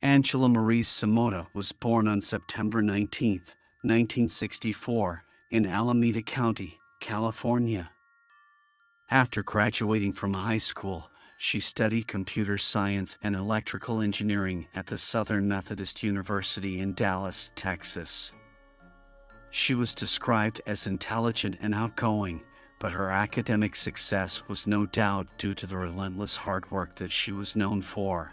Angela Marie Simota was born on September 19, 1964, in Alameda County, California. After graduating from high school, she studied computer science and electrical engineering at the Southern Methodist University in Dallas, Texas. She was described as intelligent and outgoing, but her academic success was no doubt due to the relentless hard work that she was known for.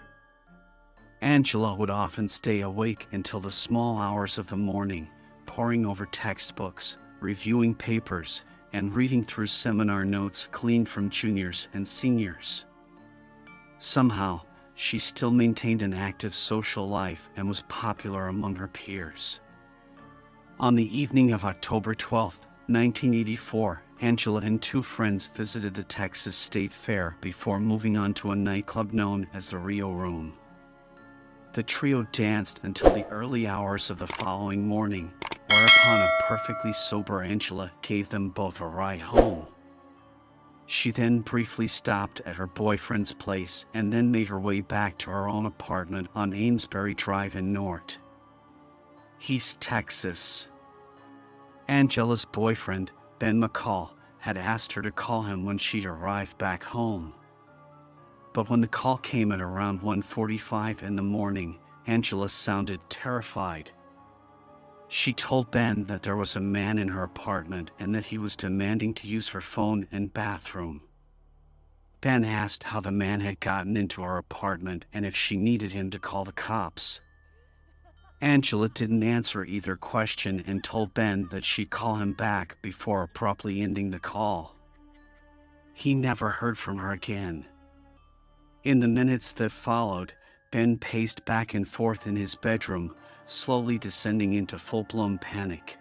Angela would often stay awake until the small hours of the morning, poring over textbooks, reviewing papers, and reading through seminar notes gleaned from juniors and seniors. Somehow, she still maintained an active social life and was popular among her peers. On the evening of October 12, 1984, Angela and two friends visited the Texas State Fair before moving on to a nightclub known as the Rio Room. The trio danced until the early hours of the following morning, whereupon a perfectly sober Angela gave them both a ride home. She then briefly stopped at her boyfriend's place and then made her way back to her own apartment on Amesbury Drive in North, East Texas. Angela's boyfriend, Ben McCall, had asked her to call him when she'd arrived back home. But when the call came at around 1:45 in the morning, Angela sounded terrified. She told Ben that there was a man in her apartment and that he was demanding to use her phone and bathroom. Ben asked how the man had gotten into her apartment and if she needed him to call the cops. Angela didn't answer either question and told Ben that she'd call him back before abruptly ending the call. He never heard from her again. In the minutes that followed, Ben paced back and forth in his bedroom, slowly descending into full-blown panic.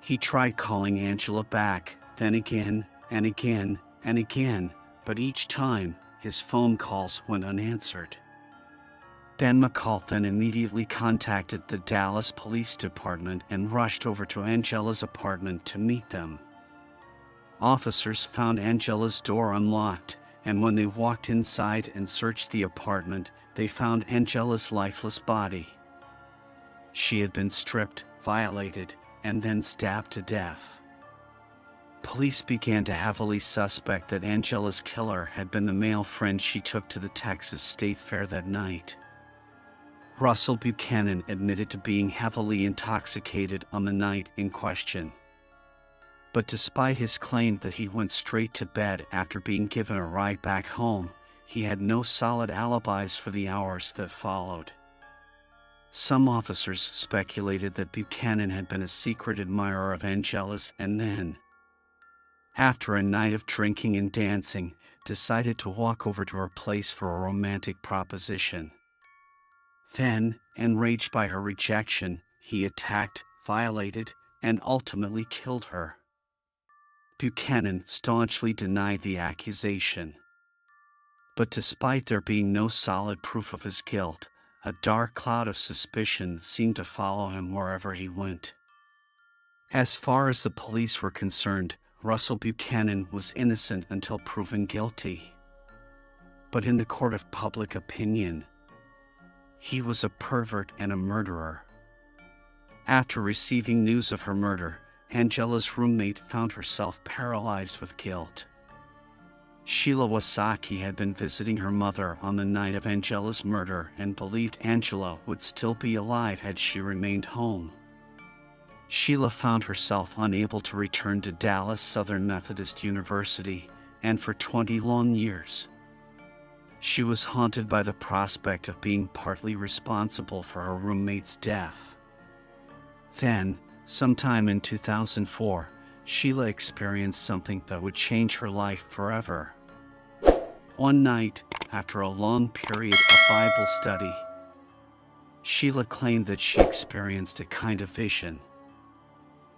He tried calling Angela back, then again, and again, and again, but each time, his phone calls went unanswered. Ben McCall then immediately contacted the Dallas Police Department and rushed over to Angela's apartment to meet them. Officers found Angela's door unlocked, and when they walked inside and searched the apartment, they found Angela's lifeless body. She had been stripped, violated, and then stabbed to death. Police began to heavily suspect that Angela's killer had been the male friend she took to the Texas State Fair that night. Russell Buchanan admitted to being heavily intoxicated on the night in question. But despite his claim that he went straight to bed after being given a ride back home, he had no solid alibis for the hours that followed. Some officers speculated that Buchanan had been a secret admirer of Angela's and then, after a night of drinking and dancing, decided to walk over to her place for a romantic proposition. Then, enraged by her rejection, he attacked, violated, and ultimately killed her. Buchanan staunchly denied the accusation. But despite there being no solid proof of his guilt, a dark cloud of suspicion seemed to follow him wherever he went. As far as the police were concerned, Russell Buchanan was innocent until proven guilty. But in the court of public opinion, he was a pervert and a murderer. After receiving news of her murder, Angela's roommate found herself paralyzed with guilt. Sheila Wasaki had been visiting her mother on the night of Angela's murder and believed Angela would still be alive had she remained home. Sheila found herself unable to return to Dallas Southern Methodist University, and for 20 long years, she was haunted by the prospect of being partly responsible for her roommate's death. Then, sometime in 2004, Sheila experienced something that would change her life forever. One night, after a long period of Bible study, Sheila claimed that she experienced a kind of vision.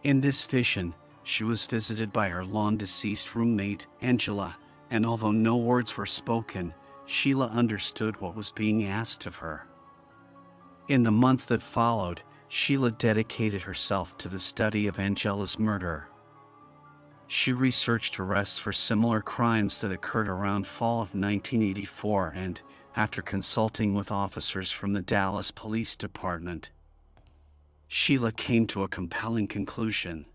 In this vision, she was visited by her long-deceased roommate, Angela, and although no words were spoken, Sheila understood what was being asked of her. In the months that followed, Sheila dedicated herself to the study of Angela's murder. She researched arrests for similar crimes that occurred around fall of 1984 and, after consulting with officers from the Dallas Police Department, Sheila came to a compelling conclusion.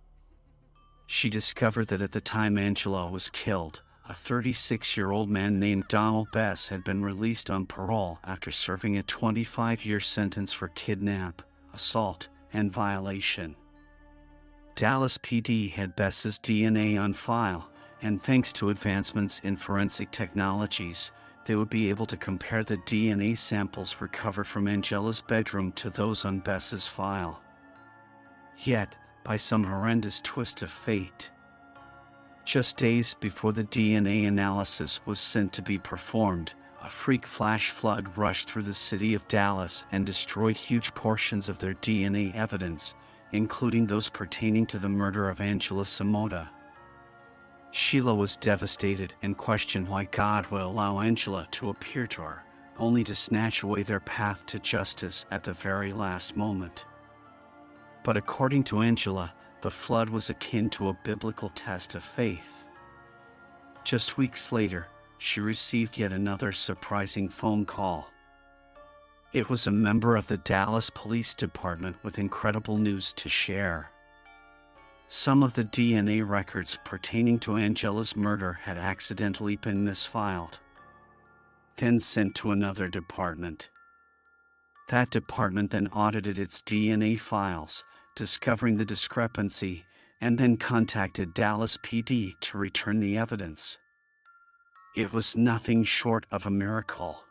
She discovered that at the time Angela was killed, a 36-year-old man named Donald Bess had been released on parole after serving a 25-year sentence for kidnap, assault, and violation. Dallas PD had Bess's DNA on file, and thanks to advancements in forensic technologies, they would be able to compare the DNA samples recovered from Angela's bedroom to those on Bess's file. Yet, by some horrendous twist of fate, just days before the DNA analysis was sent to be performed, a freak flash flood rushed through the city of Dallas and destroyed huge portions of their DNA evidence, including those pertaining to the murder of Angela Samota. Sheila was devastated and questioned why God would allow Angela to appear to her, only to snatch away their path to justice at the very last moment. But according to Angela, the flood was akin to a biblical test of faith. Just weeks later, she received yet another surprising phone call. It was a member of the Dallas Police Department with incredible news to share. Some of the DNA records pertaining to Angela's murder had accidentally been misfiled, then sent to another department. That department then audited its DNA files, discovering the discrepancy, and then contacted Dallas PD to return the evidence. It was nothing short of a miracle.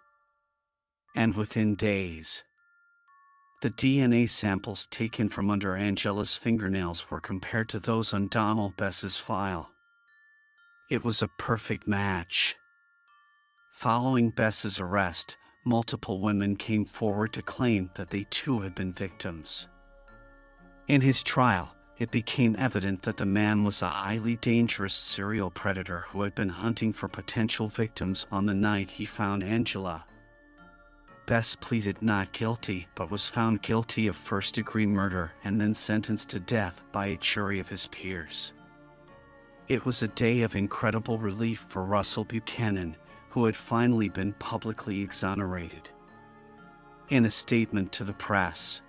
And within days, the DNA samples taken from under Angela's fingernails were compared to those on Donald Bess's file. It was a perfect match. Following Bess's arrest, multiple women came forward to claim that they too had been victims. In his trial, it became evident that the man was a highly dangerous serial predator who had been hunting for potential victims on the night he found Angela. Bess pleaded not guilty but was found guilty of first-degree murder and then sentenced to death by a jury of his peers. It was a day of incredible relief for Russell Buchanan, who had finally been publicly exonerated. In a statement to the press,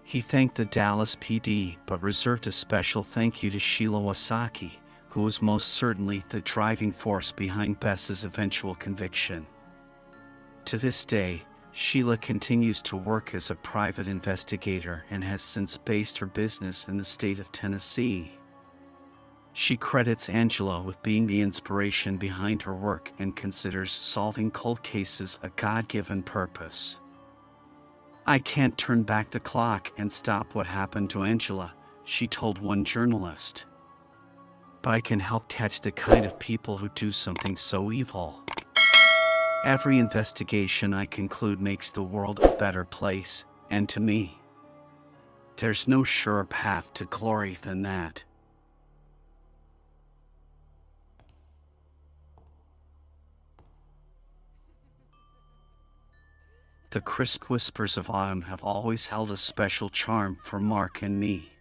he thanked the Dallas PD but reserved a special thank you to Sheila Wasaki, who was most certainly the driving force behind Bess's eventual conviction. To this day, Sheila continues to work as a private investigator and has since based her business in the state of Tennessee. She credits Angela with being the inspiration behind her work and considers solving cold cases a God-given purpose. "I can't turn back the clock and stop what happened to Angela," she told one journalist. "But I can help catch the kind of people who do something so evil. Every investigation I conclude makes the world a better place, and to me, there's no surer path to glory than that." The crisp whispers of autumn have always held a special charm for Mark and me.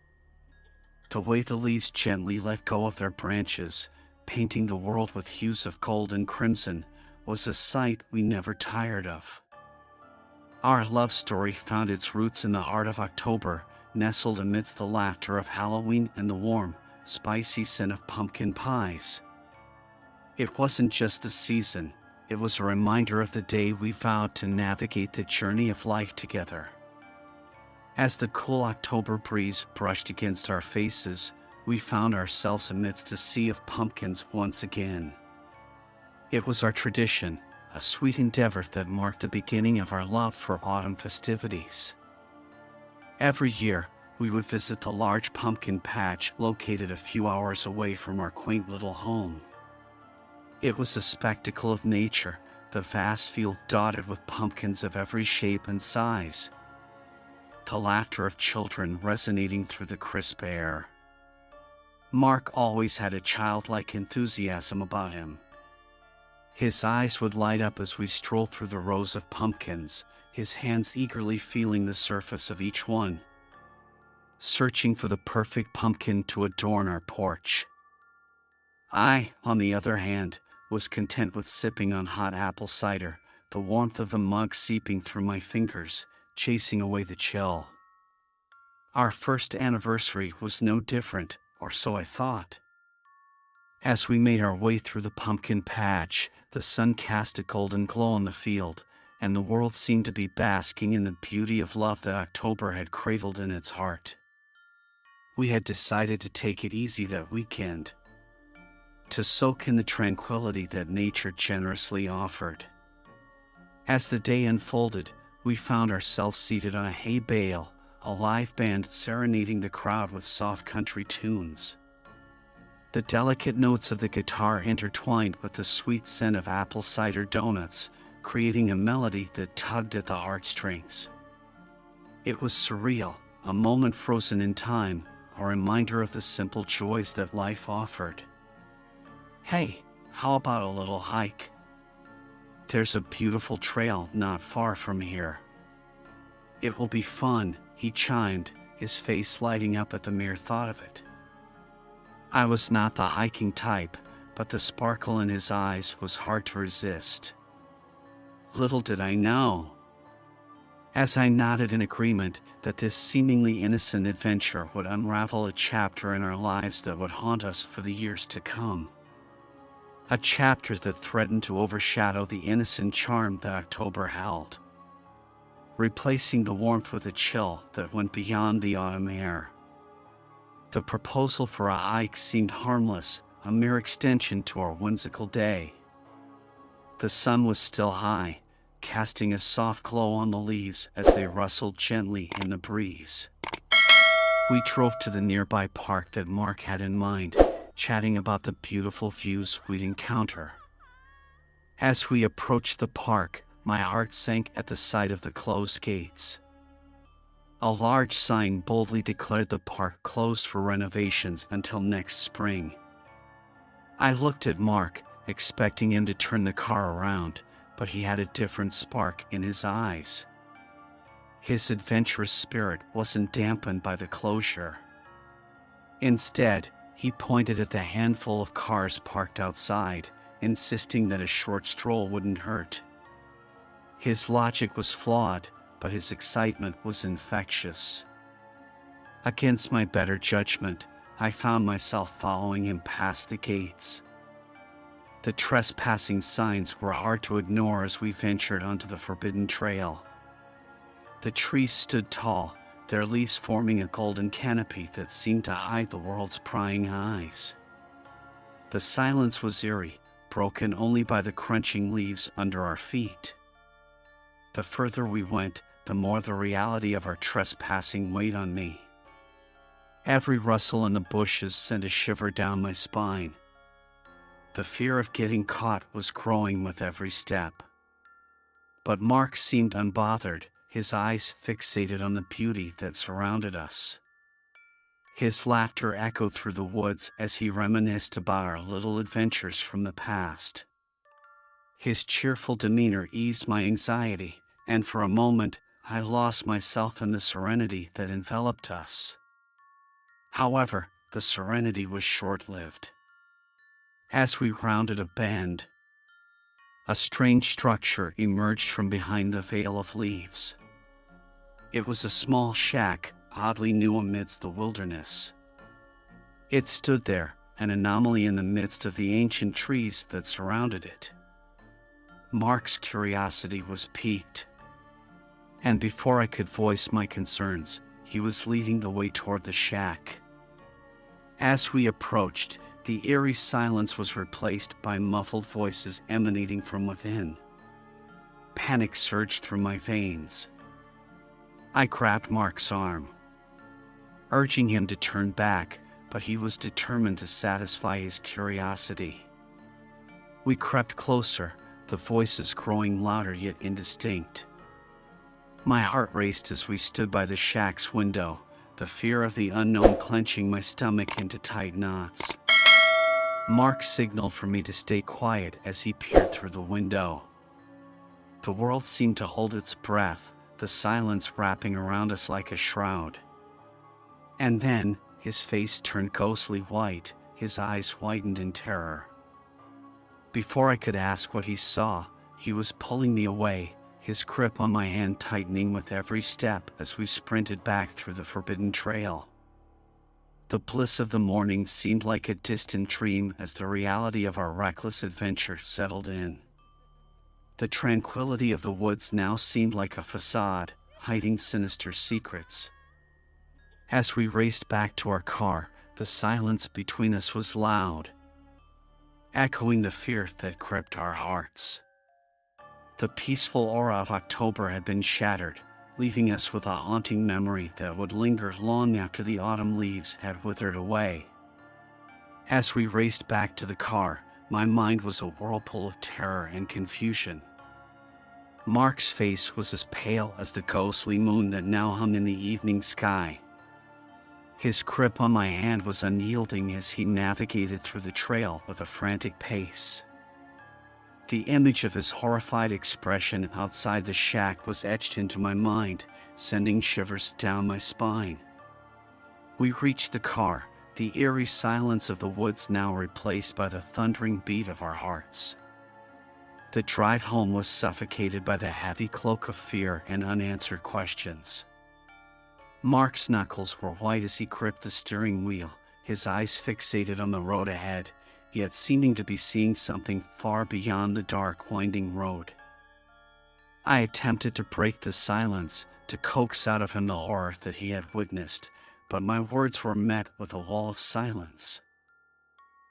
The way the leaves gently let go of their branches, painting the world with hues of gold and crimson, was a sight we never tired of. Our love story found its roots in the heart of October, nestled amidst the laughter of Halloween and the warm, spicy scent of pumpkin pies. It wasn't just a season. It was a reminder of the day we vowed to navigate the journey of life together. As the cool October breeze brushed against our faces, we found ourselves amidst a sea of pumpkins once again. It was our tradition, a sweet endeavor that marked the beginning of our love for autumn festivities. Every year, we would visit the large pumpkin patch located a few hours away from our quaint little home. It was a spectacle of nature, the vast field dotted with pumpkins of every shape and size. The laughter of children resonating through the crisp air. Mark always had a childlike enthusiasm about him. His eyes would light up as we strolled through the rows of pumpkins, his hands eagerly feeling the surface of each one, searching for the perfect pumpkin to adorn our porch. I, on the other hand, was content with sipping on hot apple cider, the warmth of the mug seeping through my fingers, chasing away the chill. Our first anniversary was no different, or so I thought. As we made our way through the pumpkin patch, the sun cast a golden glow on the field, and the world seemed to be basking in the beauty of love that October had cradled in its heart. We had decided to take it easy that weekend, to soak in the tranquility that nature generously offered. As the day unfolded, we found ourselves seated on a hay bale, a live band serenading the crowd with soft country tunes. The delicate notes of the guitar intertwined with the sweet scent of apple cider donuts, creating a melody that tugged at the heartstrings. It was surreal, a moment frozen in time, a reminder of the simple joys that life offered. Hey, how about a little hike? There's a beautiful trail not far from here. It will be fun, he chimed, his face lighting up at the mere thought of it. I was not the hiking type, but the sparkle in his eyes was hard to resist. Little did I know, as I nodded in agreement, that this seemingly innocent adventure would unravel a chapter in our lives that would haunt us for the years to come. A chapter that threatened to overshadow the innocent charm that October held, replacing the warmth with a chill that went beyond the autumn air. The proposal for a hike seemed harmless, a mere extension to our whimsical day. The sun was still high, casting a soft glow on the leaves as they rustled gently in the breeze. We drove to the nearby park that Mark had in mind, chatting about the beautiful views we'd encounter. As we approached the park, my heart sank at the sight of the closed gates. A large sign boldly declared the park closed for renovations until next spring. I looked at Mark, expecting him to turn the car around, but he had a different spark in his eyes. His adventurous spirit wasn't dampened by the closure. Instead, he pointed at the handful of cars parked outside, insisting that a short stroll wouldn't hurt. His logic was flawed, but his excitement was infectious. Against my better judgment, I found myself following him past the gates. The trespassing signs were hard to ignore as we ventured onto the forbidden trail. The trees stood tall, their leaves forming a golden canopy that seemed to hide the world's prying eyes. The silence was eerie, broken only by the crunching leaves under our feet. The further we went, the more the reality of our trespassing weighed on me. Every rustle in the bushes sent a shiver down my spine. The fear of getting caught was growing with every step. But Mark seemed unbothered, his eyes fixated on the beauty that surrounded us. His laughter echoed through the woods as he reminisced about our little adventures from the past. His cheerful demeanor eased my anxiety, and for a moment, I lost myself in the serenity that enveloped us. However, the serenity was short-lived. As we rounded a bend, a strange structure emerged from behind the veil of leaves. It was a small shack, oddly new amidst the wilderness. It stood there, an anomaly in the midst of the ancient trees that surrounded it. Mark's curiosity was piqued, and before I could voice my concerns, he was leading the way toward the shack. As we approached, the eerie silence was replaced by muffled voices emanating from within. Panic surged through my veins. I grabbed Mark's arm, urging him to turn back, but he was determined to satisfy his curiosity. We crept closer, the voices growing louder yet indistinct. My heart raced as we stood by the shack's window, the fear of the unknown clenching my stomach into tight knots. Mark signaled for me to stay quiet as he peered through the window. The world seemed to hold its breath, the silence wrapping around us like a shroud. And then, his face turned ghostly white, his eyes widened in terror. Before I could ask what he saw, he was pulling me away, his grip on my hand tightening with every step as we sprinted back through the forbidden trail. The bliss of the morning seemed like a distant dream as the reality of our reckless adventure settled in. The tranquility of the woods now seemed like a facade, hiding sinister secrets. As we raced back to our car, the silence between us was loud, echoing the fear that gripped our hearts. The peaceful aura of October had been shattered, leaving us with a haunting memory that would linger long after the autumn leaves had withered away. As we raced back to the car, my mind was a whirlpool of terror and confusion. Mark's face was as pale as the ghostly moon that now hung in the evening sky. His grip on my hand was unyielding as he navigated through the trail with a frantic pace. The image of his horrified expression outside the shack was etched into my mind, sending shivers down my spine. We reached the car, the eerie silence of the woods now replaced by the thundering beat of our hearts. The drive home was suffocated by the heavy cloak of fear and unanswered questions. Mark's knuckles were white as he gripped the steering wheel, his eyes fixated on the road ahead, yet seeming to be seeing something far beyond the dark, winding road. I attempted to break the silence, to coax out of him the horror that he had witnessed, but my words were met with a wall of silence.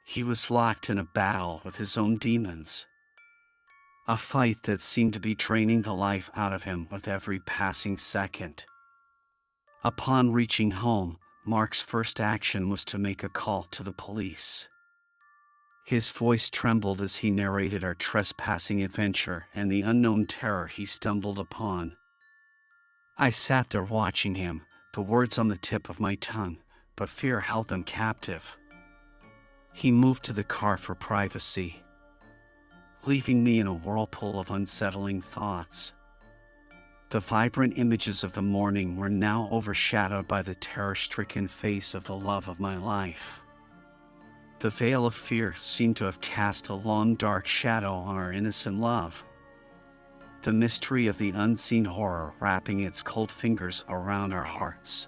He was locked in a battle with his own demons. A fight that seemed to be draining the life out of him with every passing second. Upon reaching home, Mark's first action was to make a call to the police. His voice trembled as he narrated our trespassing adventure and the unknown terror he stumbled upon. I sat there watching him, the words on the tip of my tongue, but fear held them captive. He moved to the car for privacy, leaving me in a whirlpool of unsettling thoughts. The vibrant images of the morning were now overshadowed by the terror-stricken face of the love of my life. The veil of fear seemed to have cast a long dark shadow on our innocent love. The mystery of the unseen horror wrapping its cold fingers around our hearts.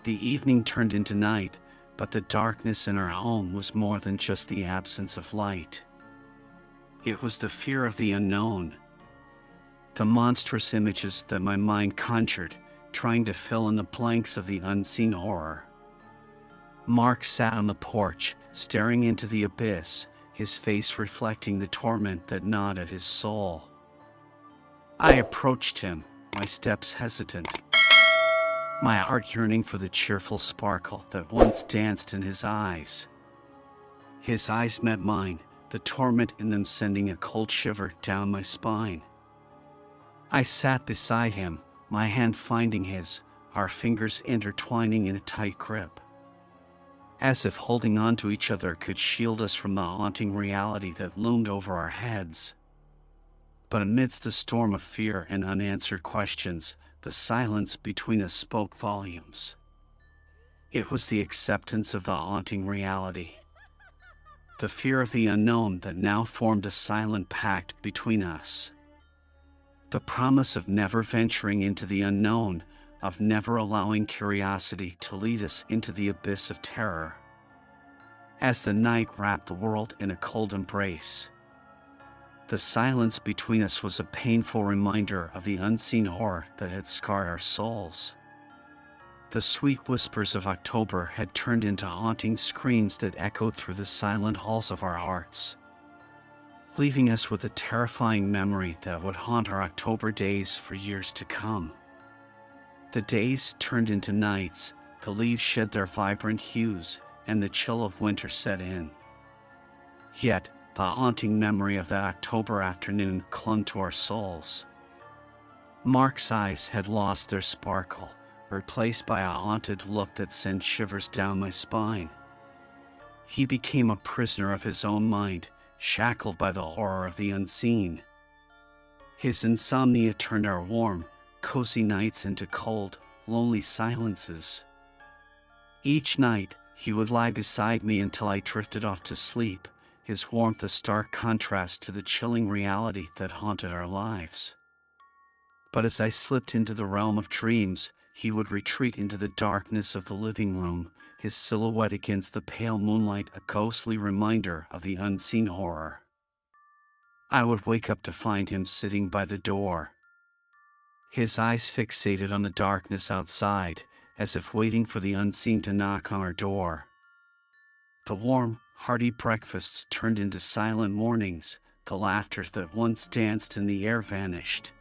The evening turned into night, but the darkness in our home was more than just the absence of light. It was the fear of the unknown. The monstrous images that my mind conjured, trying to fill in the blanks of the unseen horror. Mark sat on the porch, staring into the abyss, his face reflecting the torment that gnawed at his soul. I approached him, my steps hesitant, my heart yearning for the cheerful sparkle that once danced in his eyes. His eyes met mine, the torment in them sending a cold shiver down my spine. I sat beside him, my hand finding his, our fingers intertwining in a tight grip. As if holding on to each other could shield us from the haunting reality that loomed over our heads. But amidst the storm of fear and unanswered questions, the silence between us spoke volumes. It was the acceptance of the haunting reality. The fear of the unknown that now formed a silent pact between us. The promise of never venturing into the unknown, of never allowing curiosity to lead us into the abyss of terror. As the night wrapped the world in a cold embrace, the silence between us was a painful reminder of the unseen horror that had scarred our souls. The sweet whispers of October had turned into haunting screams that echoed through the silent halls of our hearts, leaving us with a terrifying memory that would haunt our October days for years to come. The days turned into nights, the leaves shed their vibrant hues, and the chill of winter set in. Yet, the haunting memory of that October afternoon clung to our souls. Mark's eyes had lost their sparkle, replaced by a haunted look that sent shivers down my spine. He became a prisoner of his own mind, shackled by the horror of the unseen. His insomnia turned our warm, cozy nights into cold, lonely silences. Each night, He would lie beside me until I drifted off to sleep, his warmth a stark contrast to the chilling reality that haunted our lives. But as I slipped into the realm of dreams, he would retreat into the darkness of the living room, his silhouette against the pale moonlight a ghostly reminder of the unseen horror. I would wake up to find him sitting by the door, his eyes fixated on the darkness outside, as if waiting for the unseen to knock on our door. The warm, hearty breakfasts turned into silent mornings, the laughter that once danced in the air vanished,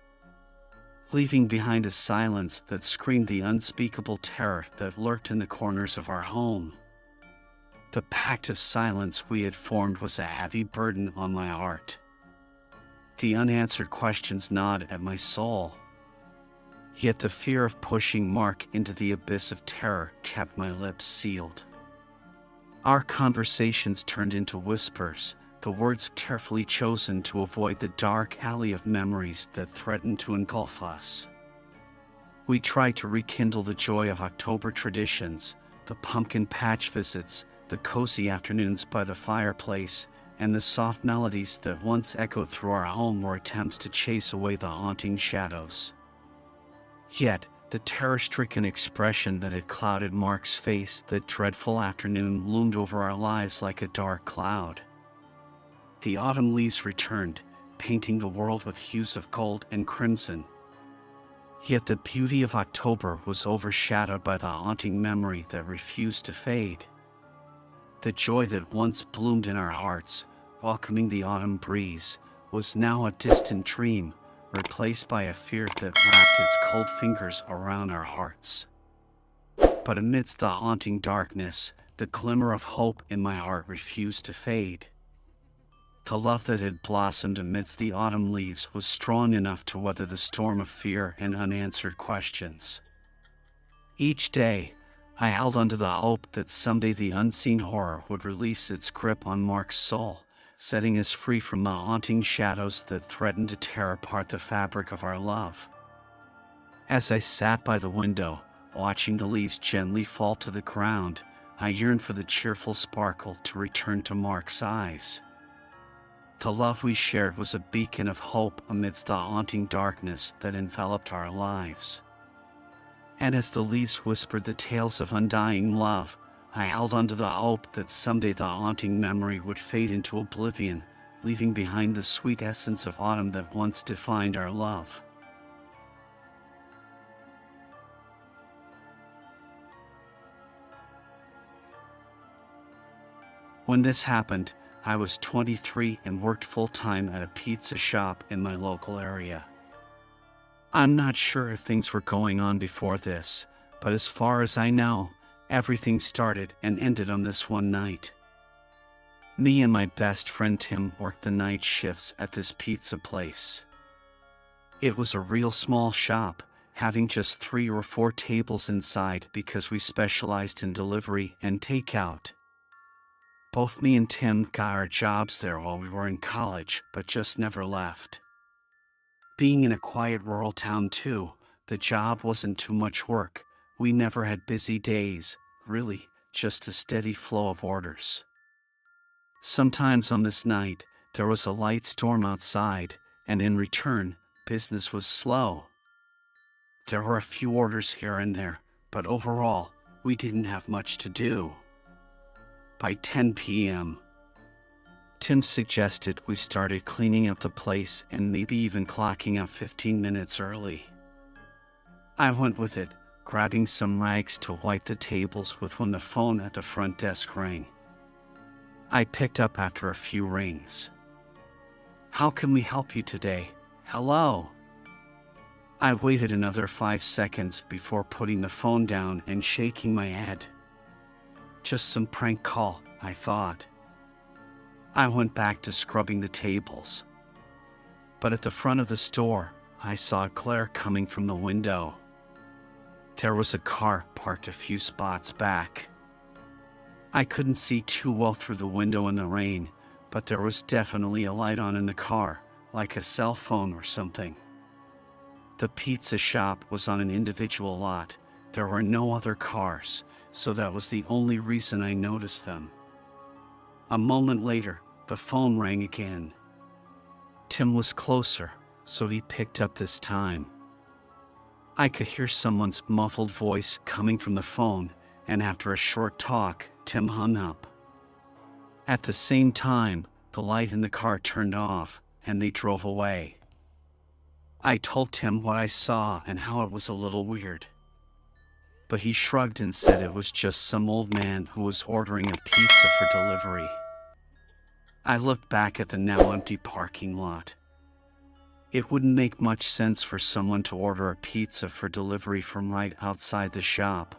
leaving behind a silence that screamed the unspeakable terror that lurked in the corners of our home. The pact of silence we had formed was a heavy burden on my heart. The unanswered questions gnawed at my soul. Yet the fear of pushing Mark into the abyss of terror kept my lips sealed. Our conversations turned into whispers, the words carefully chosen to avoid the dark alley of memories that threatened to engulf us. We tried to rekindle the joy of October traditions, the pumpkin patch visits, the cozy afternoons by the fireplace, and the soft melodies that once echoed through our home were attempts to chase away the haunting shadows. Yet, the terror-stricken expression that had clouded Mark's face that dreadful afternoon loomed over our lives like a dark cloud. The autumn leaves returned, painting the world with hues of gold and crimson. Yet the beauty of October was overshadowed by the haunting memory that refused to fade. The joy that once bloomed in our hearts, welcoming the autumn breeze, was now a distant dream, replaced by a fear that wrapped its cold fingers around our hearts. But amidst the haunting darkness, the glimmer of hope in my heart refused to fade. The love that had blossomed amidst the autumn leaves was strong enough to weather the storm of fear and unanswered questions. Each day, I held onto the hope that someday the unseen horror would release its grip on Mark's soul, setting us free from the haunting shadows that threatened to tear apart the fabric of our love. As I sat by the window, watching the leaves gently fall to the ground, I yearned for the cheerful sparkle to return to Mark's eyes. The love we shared was a beacon of hope amidst the haunting darkness that enveloped our lives. And as the leaves whispered the tales of undying love, I held onto the hope that someday the haunting memory would fade into oblivion, leaving behind the sweet essence of autumn that once defined our love. When this happened, I was 23 and worked full-time at a pizza shop in my local area. I'm not sure if things were going on before this, but as far as I know, everything started and ended on this one night. Me and my best friend Tim worked the night shifts at this pizza place. It was a real small shop, having just 3 or 4 tables inside because we specialized in delivery and takeout. Both me and Tim got our jobs there while we were in college, but just never left. Being in a quiet rural town too, the job wasn't too much work. We never had busy days, really, just a steady flow of orders. Sometimes on this night, there was a light storm outside, and in return, business was slow. There were a few orders here and there, but overall, we didn't have much to do. By 10 p.m., Tim suggested we started cleaning up the place and maybe even clocking out 15 minutes early. I went with it, grabbing some rags to wipe the tables with when the phone at the front desk rang. I picked up after a few rings. "How can we help you today? Hello?" I waited another 5 seconds before putting the phone down and shaking my head. Just some prank call, I thought. I went back to scrubbing the tables. But at the front of the store, I saw a glare coming from the window. There was a car parked a few spots back. I couldn't see too well through the window in the rain, but there was definitely a light on in the car, like a cell phone or something. The pizza shop was on an individual lot, There were no other cars, so that was the only reason I noticed them. A moment later, the phone rang again. Tim was closer, so he picked up this time. I could hear someone's muffled voice coming from the phone, and after a short talk, Tim hung up. At the same time, the light in the car turned off, and they drove away. I told Tim what I saw and how it was a little weird. But he shrugged and said it was just some old man who was ordering a pizza for delivery. I looked back at the now empty parking lot. It wouldn't make much sense for someone to order a pizza for delivery from right outside the shop.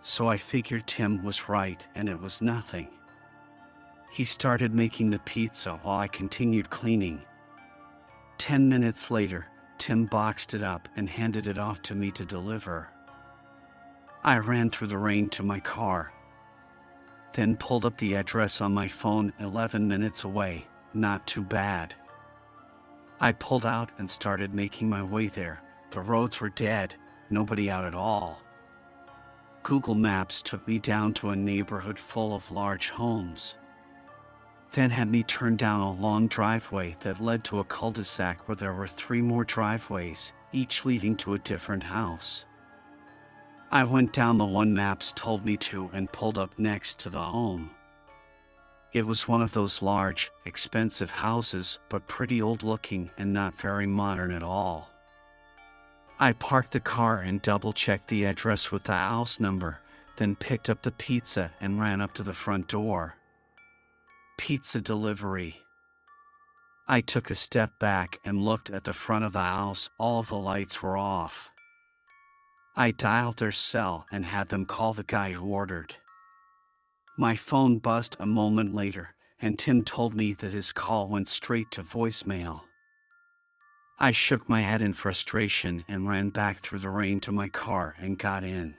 So I figured Tim was right and it was nothing. He started making the pizza while I continued cleaning. 10 minutes later, Tim boxed it up and handed it off to me to deliver. I ran through the rain to my car, then pulled up the address on my phone 11 minutes away. Not too bad. I pulled out and started making my way there. The roads were dead, nobody out at all. Google Maps took me down to a neighborhood full of large homes, then had me turn down a long driveway that led to a cul-de-sac where there were 3 more driveways, each leading to a different house. I went down the one Maps told me to and pulled up next to the home. It was one of those large, expensive houses, but pretty old-looking and not very modern at all. I parked the car and double-checked the address with the house number, then picked up the pizza and ran up to the front door. Pizza delivery. I took a step back and looked at the front of the house. All of the lights were off. I dialed their cell and had them call the guy who ordered. My phone buzzed a moment later, and Tim told me that his call went straight to voicemail. I shook my head in frustration and ran back through the rain to my car and got in.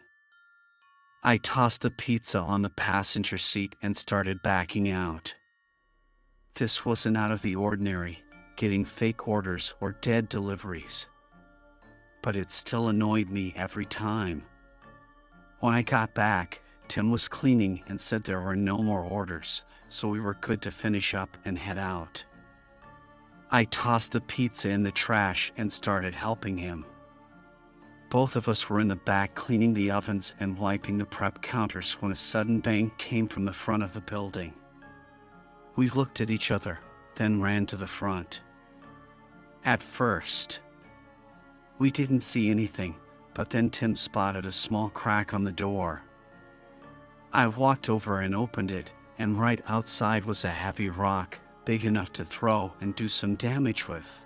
I tossed the pizza on the passenger seat and started backing out. This wasn't out of the ordinary, getting fake orders or dead deliveries. But it still annoyed me every time. When I got back, Tim was cleaning and said there were no more orders, so we were good to finish up and head out. I tossed the pizza in the trash and started helping him. Both of us were in the back cleaning the ovens and wiping the prep counters when a sudden bang came from the front of the building. We looked at each other, then ran to the front. At first, we didn't see anything, but then Tim spotted a small crack on the door. I walked over and opened it, and right outside was a heavy rock, big enough to throw and do some damage with.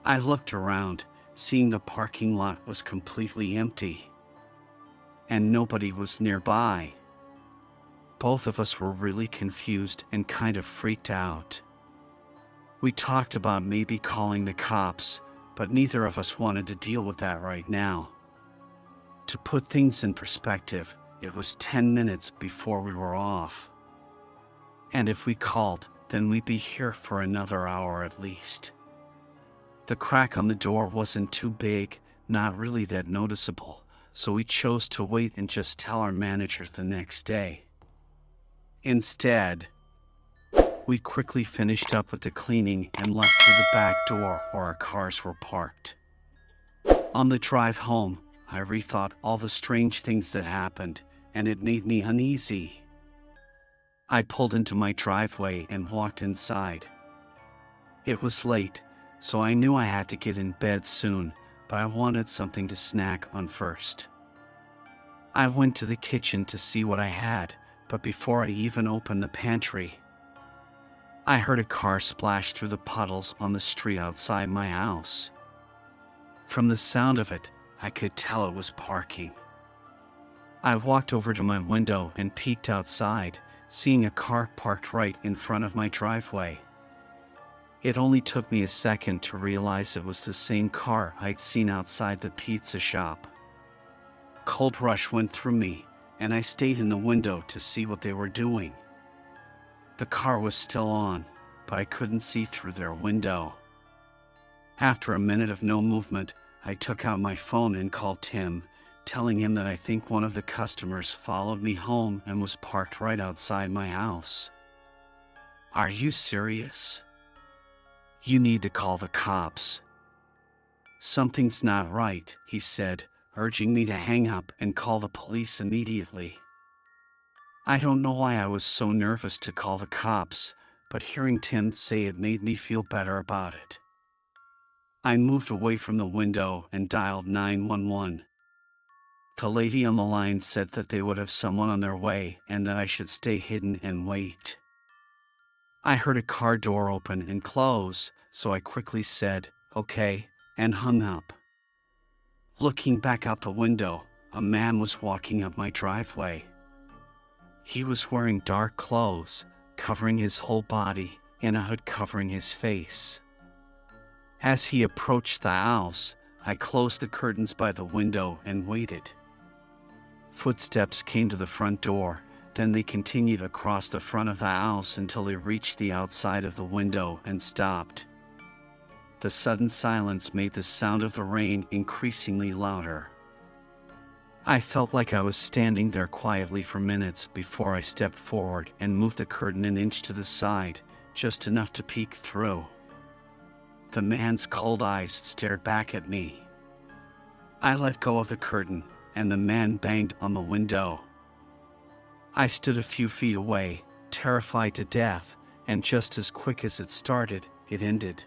I looked around, seeing the parking lot was completely empty, and nobody was nearby. Both of us were really confused and kind of freaked out. We talked about maybe calling the cops, but neither of us wanted to deal with that right now. To put things in perspective, it was 10 minutes before we were off. And if we called, then we'd be here for another hour at least. The crack on the door wasn't too big, not really that noticeable, so we chose to wait and just tell our manager the next day. Instead, we quickly finished up with the cleaning and left through the back door where our cars were parked. On the drive home, I rethought all the strange things that happened, and it made me uneasy. I pulled into my driveway and walked inside. It was late, so I knew I had to get in bed soon, but I wanted something to snack on first. I went to the kitchen to see what I had, but before I even opened the pantry, I heard a car splash through the puddles on the street outside my house. From the sound of it, I could tell it was parking. I walked over to my window and peeked outside, seeing a car parked right in front of my driveway. It only took me a second to realize it was the same car I'd seen outside the pizza shop. Cold rush went through me, and I stayed in the window to see what they were doing. The car was still on, but I couldn't see through their window. After a minute of no movement, I took out my phone and called Tim, telling him that I think one of the customers followed me home and was parked right outside my house. "Are you serious? You need to call the cops." "Something's not right," he said, urging me to hang up and call the police immediately. I don't know why I was so nervous to call the cops, but hearing Tim say it made me feel better about it. I moved away from the window and dialed 911. The lady on the line said that they would have someone on their way and that I should stay hidden and wait. I heard a car door open and close, so I quickly said, "Okay," and hung up. Looking back out the window, a man was walking up my driveway. He was wearing dark clothes, covering his whole body, and a hood covering his face. As he approached the house, I closed the curtains by the window and waited. Footsteps came to the front door, then they continued across the front of the house until they reached the outside of the window and stopped. The sudden silence made the sound of the rain increasingly louder. I felt like I was standing there quietly for minutes before I stepped forward and moved the curtain an inch to the side, just enough to peek through. The man's cold eyes stared back at me. I let go of the curtain, and the man banged on the window. I stood a few feet away, terrified to death, and just as quick as it started, it ended.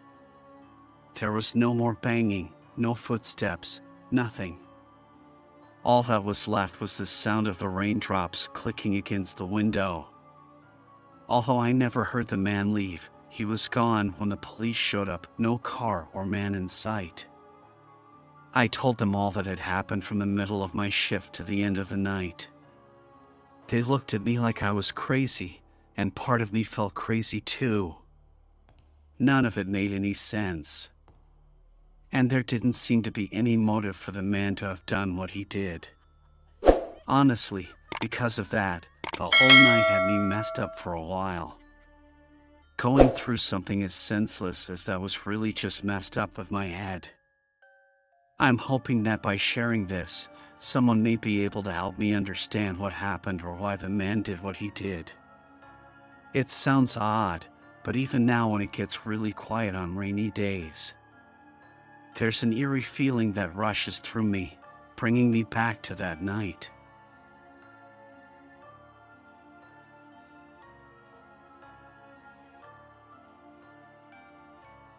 There was no more banging, no footsteps, nothing. All that was left was the sound of the raindrops clicking against the window. Although I never heard the man leave, he was gone when the police showed up, no car or man in sight. I told them all that had happened from the middle of my shift to the end of the night. They looked at me like I was crazy, and part of me felt crazy too. None of it made any sense. And there didn't seem to be any motive for the man to have done what he did. Honestly, because of that, the whole night had me messed up for a while. Going through something as senseless as that was really just messed up with my head. I'm hoping that by sharing this, someone may be able to help me understand what happened or why the man did what he did. It sounds odd, but even now when it gets really quiet on rainy days, there's an eerie feeling that rushes through me, bringing me back to that night.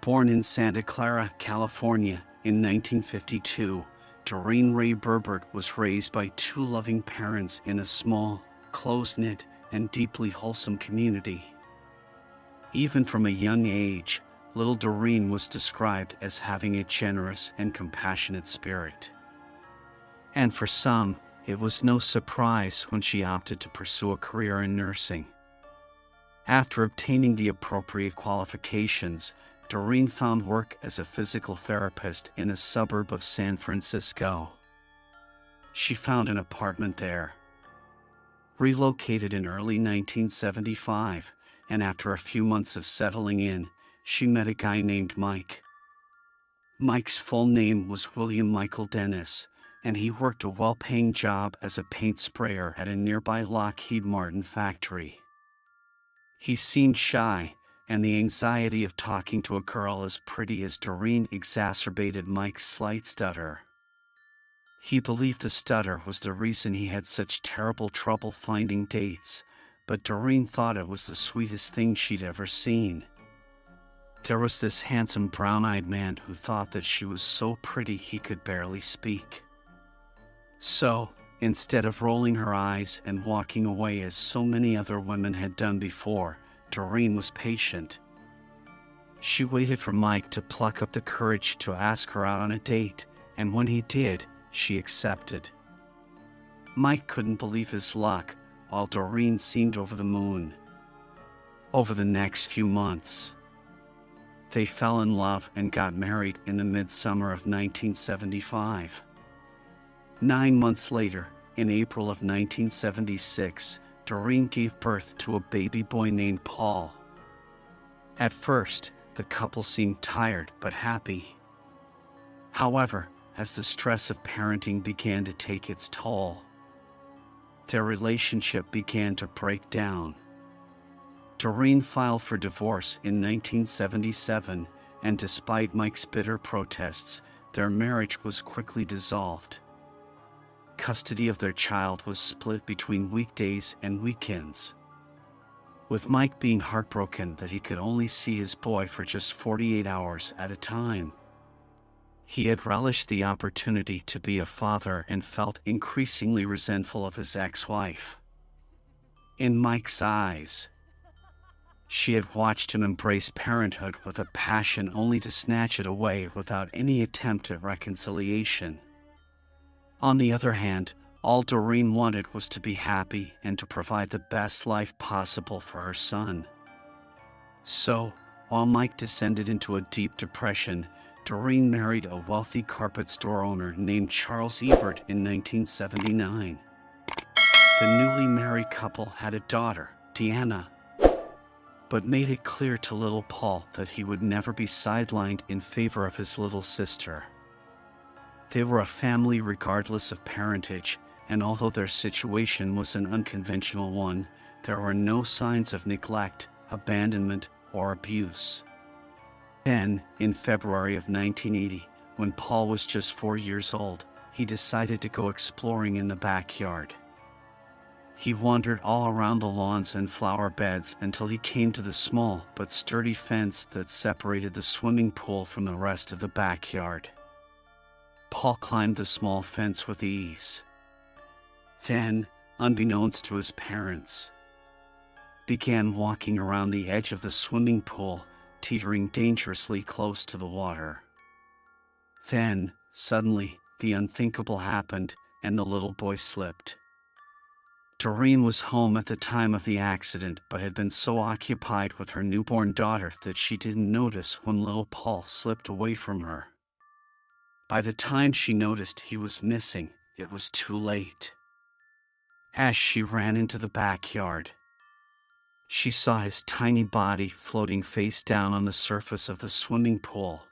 Born in Santa Clara, California in 1952, Doreen Ray Burbert was raised by two loving parents in a small, close-knit, and deeply wholesome community. Even from a young age, little Doreen was described as having a generous and compassionate spirit. And for some, it was no surprise when she opted to pursue a career in nursing. After obtaining the appropriate qualifications, Doreen found work as a physical therapist in a suburb of San Francisco. She found an apartment there. Relocated in early 1975, and after a few months of settling in, she met a guy named Mike. Mike's full name was William Michael Dennis, and he worked a well-paying job as a paint sprayer at a nearby Lockheed Martin factory. He seemed shy, and the anxiety of talking to a girl as pretty as Doreen exacerbated Mike's slight stutter. He believed the stutter was the reason he had such terrible trouble finding dates, but Doreen thought it was the sweetest thing she'd ever seen. There was this handsome brown-eyed man who thought that she was so pretty he could barely speak. So, instead of rolling her eyes and walking away as so many other women had done before, Doreen was patient. She waited for Mike to pluck up the courage to ask her out on a date, and when he did, she accepted. Mike couldn't believe his luck, while Doreen seemed over the moon. Over the next few months, they fell in love and got married in the midsummer of 1975. 9 months later, in April of 1976, Doreen gave birth to a baby boy named Paul. At first, the couple seemed tired but happy. However, as the stress of parenting began to take its toll. Their relationship began to break down. Doreen filed for divorce in 1977, and despite Mike's bitter protests, their marriage was quickly dissolved. Custody of their child was split between weekdays and weekends, with Mike being heartbroken that he could only see his boy for just 48 hours at a time. He had relished the opportunity to be a father and felt increasingly resentful of his ex-wife. In Mike's eyes, she had watched him embrace parenthood with a passion only to snatch it away without any attempt at reconciliation. On the other hand, all Doreen wanted was to be happy and to provide the best life possible for her son. So, while Mike descended into a deep depression, Doreen married a wealthy carpet store owner named Charles Ebert in 1979. The newly married couple had a daughter, Deanna, but made it clear to little Paul that he would never be sidelined in favor of his little sister. They were a family regardless of parentage, and although their situation was an unconventional one, there were no signs of neglect, abandonment, or abuse. Then, in February of 1980, when Paul was just 4 years old, he decided to go exploring in the backyard. He wandered all around the lawns and flower beds until he came to the small but sturdy fence that separated the swimming pool from the rest of the backyard. Paul climbed the small fence with ease. Then, unbeknownst to his parents, began walking around the edge of the swimming pool, teetering dangerously close to the water. Then, suddenly, the unthinkable happened, and the little boy slipped. Doreen was home at the time of the accident, but had been so occupied with her newborn daughter that she didn't notice when little Paul slipped away from her. By the time she noticed he was missing, it was too late. As she ran into the backyard, she saw his tiny body floating face down on the surface of the swimming pool.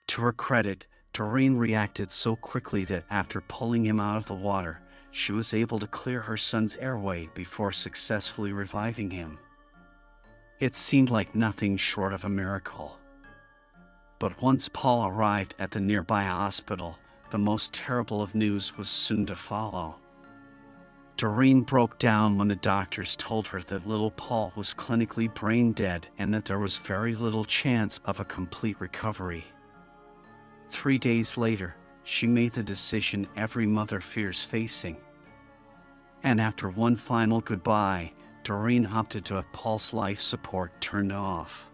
To her credit, Doreen reacted so quickly that after pulling him out of the water, she was able to clear her son's airway before successfully reviving him. It seemed like nothing short of a miracle. But once Paul arrived at the nearby hospital, the most terrible of news was soon to follow. Doreen broke down when the doctors told her that little Paul was clinically brain dead and that there was very little chance of a complete recovery. 3 days later, she made the decision every mother fears facing. And after one final goodbye, Doreen opted to have Paul's life support turned off.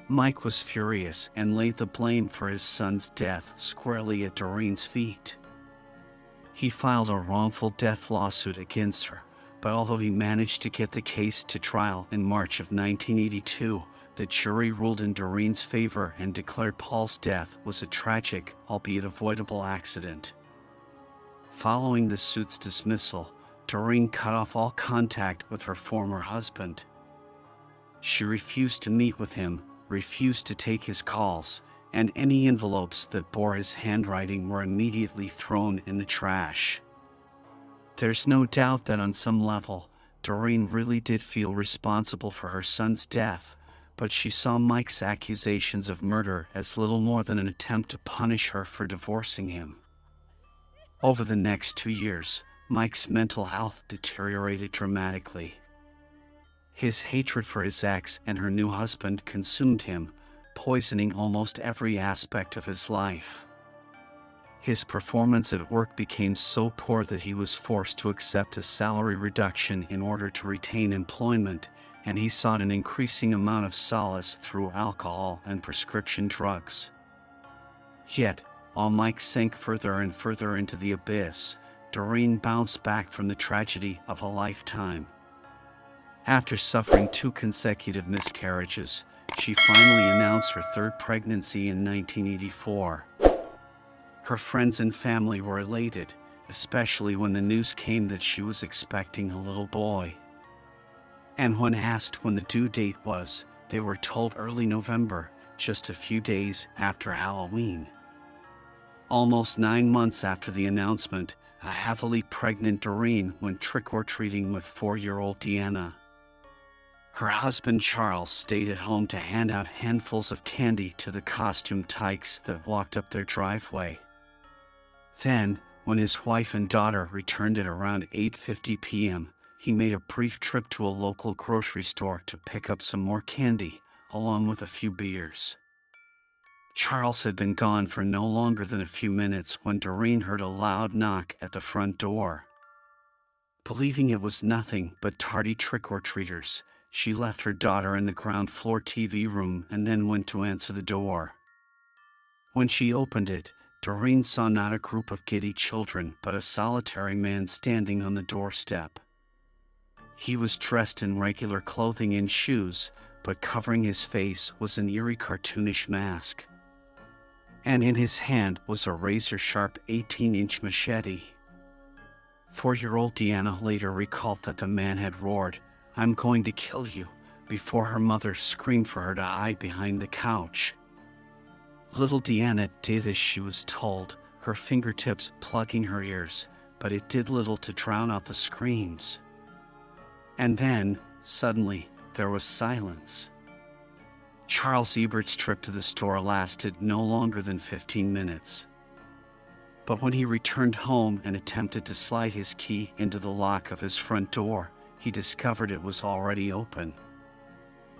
Mike was furious and laid the blame for his son's death squarely at Doreen's feet. He filed a wrongful death lawsuit against her, but although he managed to get the case to trial in March of 1982, the jury ruled in Doreen's favor and declared Paul's death was a tragic, albeit avoidable accident. Following the suit's dismissal, Doreen cut off all contact with her former husband. She refused to meet with him, refused to take his calls, and any envelopes that bore his handwriting were immediately thrown in the trash. There's no doubt that on some level, Doreen really did feel responsible for her son's death, but she saw Mike's accusations of murder as little more than an attempt to punish her for divorcing him. Over the next 2 years, Mike's mental health deteriorated dramatically. His hatred for his ex and her new husband consumed him, poisoning almost every aspect of his life. His performance at work became so poor that he was forced to accept a salary reduction in order to retain employment, and he sought an increasing amount of solace through alcohol and prescription drugs. Yet, while Mike sank further and further into the abyss, Doreen bounced back from the tragedy of a lifetime. After suffering 2 consecutive miscarriages, she finally announced her 3rd pregnancy in 1984. Her friends and family were elated, especially when the news came that she was expecting a little boy. And when asked when the due date was, they were told early November, just a few days after Halloween. Almost 9 months after the announcement, a heavily pregnant Doreen went trick-or-treating with 4-year-old Deanna. Her husband Charles stayed at home to hand out handfuls of candy to the costume tykes that walked up their driveway. Then, when his wife and daughter returned at around 8:50 p.m., he made a brief trip to a local grocery store to pick up some more candy, along with a few beers. Charles had been gone for no longer than a few minutes when Doreen heard a loud knock at the front door. Believing it was nothing but tardy trick-or-treaters, she left her daughter in the ground floor TV room and then went to answer the door. When she opened it, Doreen saw not a group of giddy children but a solitary man standing on the doorstep. He was dressed in regular clothing and shoes, but covering his face was an eerie cartoonish mask. And in his hand was a razor-sharp 18-inch machete. 4-year-old Deanna later recalled that the man had roared, "I'm going to kill you," before her mother screamed for her to hide behind the couch. Little Deanna did as she was told, her fingertips plugging her ears, but it did little to drown out the screams. And then, suddenly, there was silence. Charles Ebert's trip to the store lasted no longer than 15 minutes. But when he returned home and attempted to slide his key into the lock of his front door, he discovered it was already open.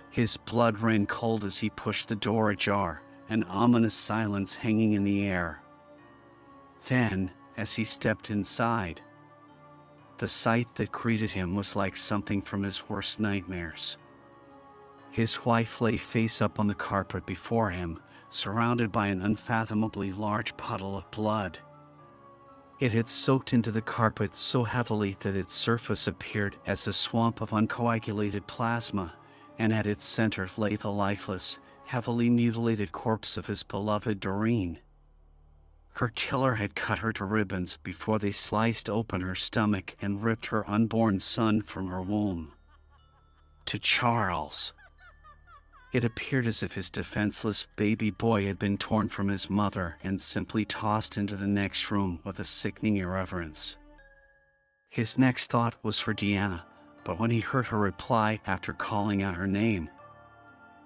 His blood ran cold as he pushed the door ajar, an ominous silence hanging in the air. Then, as he stepped inside, the sight that greeted him was like something from his worst nightmares. His wife lay face up on the carpet before him, surrounded by an unfathomably large puddle of blood. It had soaked into the carpet so heavily that its surface appeared as a swamp of uncoagulated plasma, and at its center lay the lifeless, heavily mutilated corpse of his beloved Doreen. Her killer had cut her to ribbons before they sliced open her stomach and ripped her unborn son from her womb. To Charles, it appeared as if his defenseless baby boy had been torn from his mother and simply tossed into the next room with a sickening irreverence. His next thought was for Deanna, but when he heard her reply after calling out her name,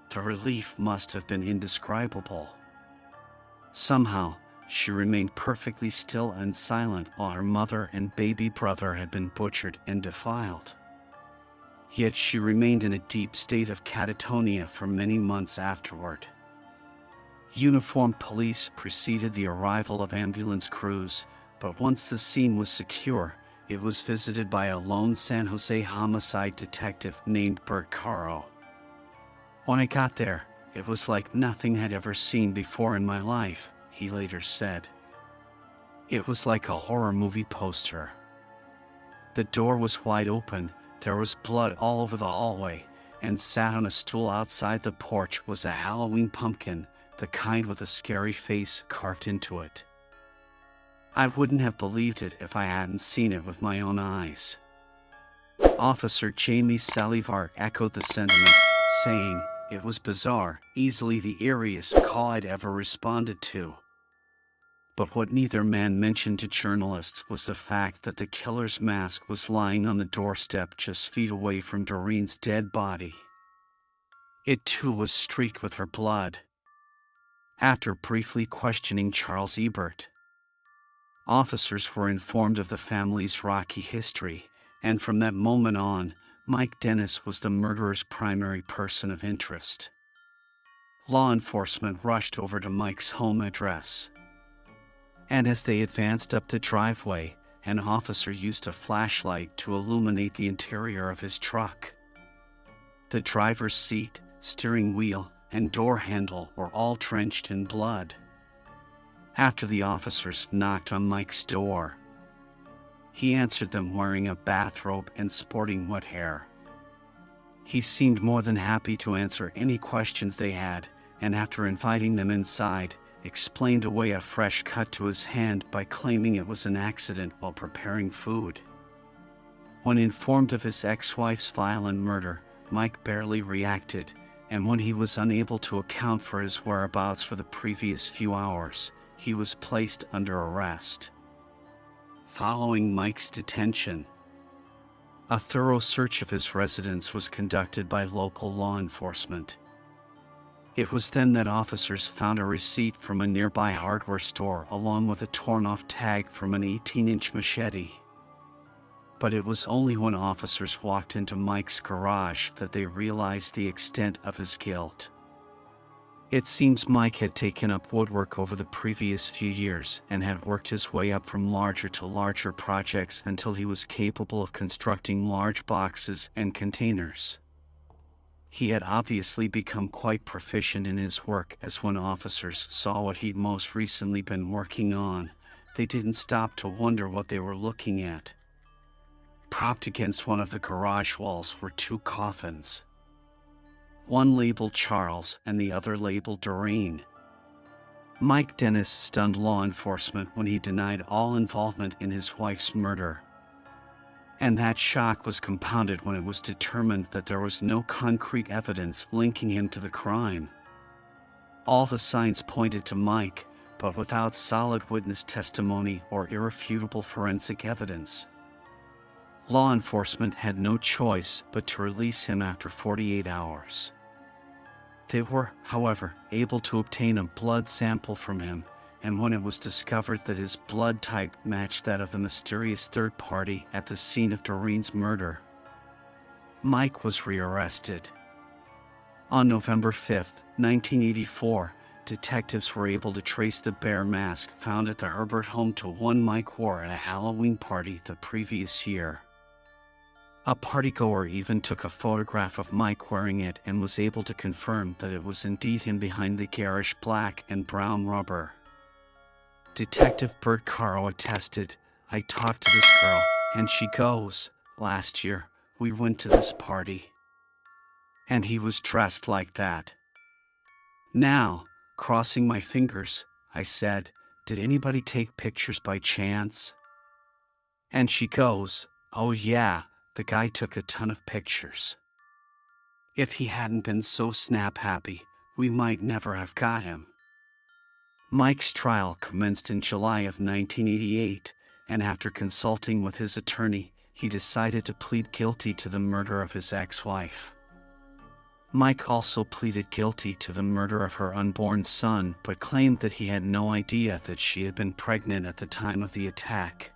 the relief must have been indescribable. Somehow, she remained perfectly still and silent while her mother and baby brother had been butchered and defiled. Yet she remained in a deep state of catatonia for many months afterward. Uniformed police preceded the arrival of ambulance crews, but once the scene was secure, it was visited by a lone San Jose homicide detective named Bert Caro. "When I got there, it was like nothing I'd ever seen before in my life," he later said. "It was like a horror movie poster. The door was wide open, there was blood all over the hallway, and sat on a stool outside the porch was a Halloween pumpkin, the kind with a scary face carved into it. I wouldn't have believed it if I hadn't seen it with my own eyes." Officer Jamie Salivar echoed the sentiment, saying, "It was bizarre, easily the eeriest call I'd ever responded to." But what neither man mentioned to journalists was the fact that the killer's mask was lying on the doorstep just feet away from Doreen's dead body. It too was streaked with her blood. After briefly questioning Charles Ebert, officers were informed of the family's rocky history, and from that moment on, Mike Dennis was the murderer's primary person of interest. Law enforcement rushed over to Mike's home address, and as they advanced up the driveway, an officer used a flashlight to illuminate the interior of his truck. The driver's seat, steering wheel, and door handle were all drenched in blood. After the officers knocked on Mike's door, he answered them wearing a bathrobe and sporting wet hair. He seemed more than happy to answer any questions they had, and after inviting them inside, explained away a fresh cut to his hand by claiming it was an accident while preparing food. When informed of his ex-wife's violent murder, Mike barely reacted, and when he was unable to account for his whereabouts for the previous few hours, he was placed under arrest. Following Mike's detention, a thorough search of his residence was conducted by local law enforcement. It was then that officers found a receipt from a nearby hardware store along with a torn-off tag from an 18-inch machete. But it was only when officers walked into Mike's garage that they realized the extent of his guilt. It seems Mike had taken up woodwork over the previous few years and had worked his way up from larger to larger projects until he was capable of constructing large boxes and containers. He had obviously become quite proficient in his work, as when officers saw what he'd most recently been working on, they didn't stop to wonder what they were looking at. Propped against one of the garage walls were two coffins. One labeled Charles and the other labeled Doreen. Mike Dennis stunned law enforcement when he denied all involvement in his wife's murder. And that shock was compounded when it was determined that there was no concrete evidence linking him to the crime. All the signs pointed to Mike, but without solid witness testimony or irrefutable forensic evidence. Law enforcement had no choice but to release him after 48 hours. They were, however, able to obtain a blood sample from him, and when it was discovered that his blood type matched that of the mysterious third party at the scene of Doreen's murder, Mike was rearrested. On November 5, 1984, detectives were able to trace the bear mask found at the Herbert home to one Mike wore at a Halloween party the previous year. A partygoer even took a photograph of Mike wearing it and was able to confirm that it was indeed him behind the garish black and brown rubber. Detective Bert Caro attested, "I talked to this girl, and she goes, last year, we went to this party. And he was dressed like that." Now, crossing my fingers, I said, "Did anybody take pictures by chance?" And she goes, "Oh yeah, the guy took a ton of pictures. If he hadn't been so snap-happy, we might never have got him." Mike's trial commenced in July of 1988, and after consulting with his attorney, he decided to plead guilty to the murder of his ex-wife. Mike also pleaded guilty to the murder of her unborn son, but claimed that he had no idea that she had been pregnant at the time of the attack.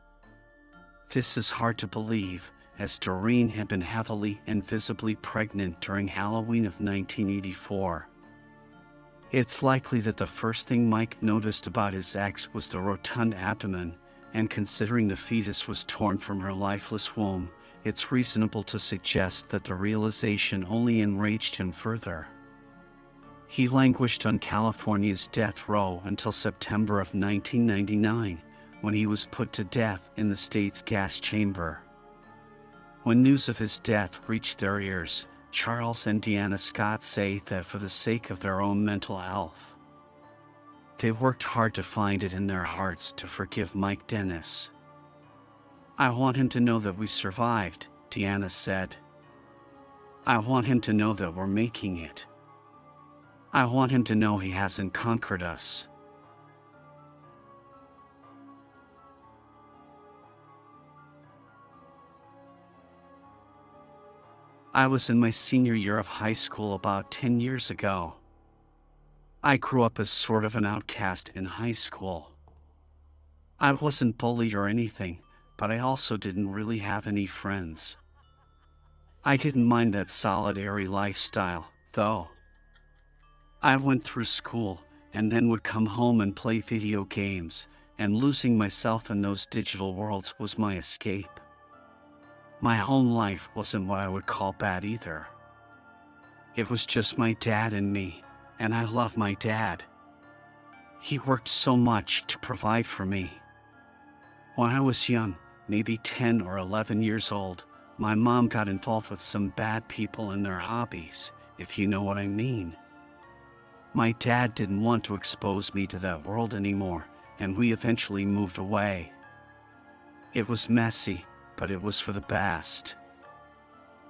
This is hard to believe, as Doreen had been heavily and visibly pregnant during Halloween of 1984. It's likely that the first thing Mike noticed about his ex was the rotund abdomen, and considering the fetus was torn from her lifeless womb, it's reasonable to suggest that the realization only enraged him further. He languished on California's death row until September of 1999, when he was put to death in the state's gas chamber. When news of his death reached their ears, Charles and Deanna Scott say that for the sake of their own mental health, they worked hard to find it in their hearts to forgive Mike Dennis. "I want him to know that we survived," Deanna said. "I want him to know that we're making it. I want him to know he hasn't conquered us." I was in my senior year of high school about 10 years ago. I grew up as sort of an outcast in high school. I wasn't bullied or anything, but I also didn't really have any friends. I didn't mind that solitary lifestyle, though. I went through school and then would come home and play video games, and losing myself in those digital worlds was my escape. My home life wasn't what I would call bad either. It was just my dad and me, and I love my dad. He worked so much to provide for me. When I was young, maybe 10 or 11 years old, my mom got involved with some bad people and their hobbies, if you know what I mean. My dad didn't want to expose me to that world anymore, and we eventually moved away. It was messy, but it was for the best.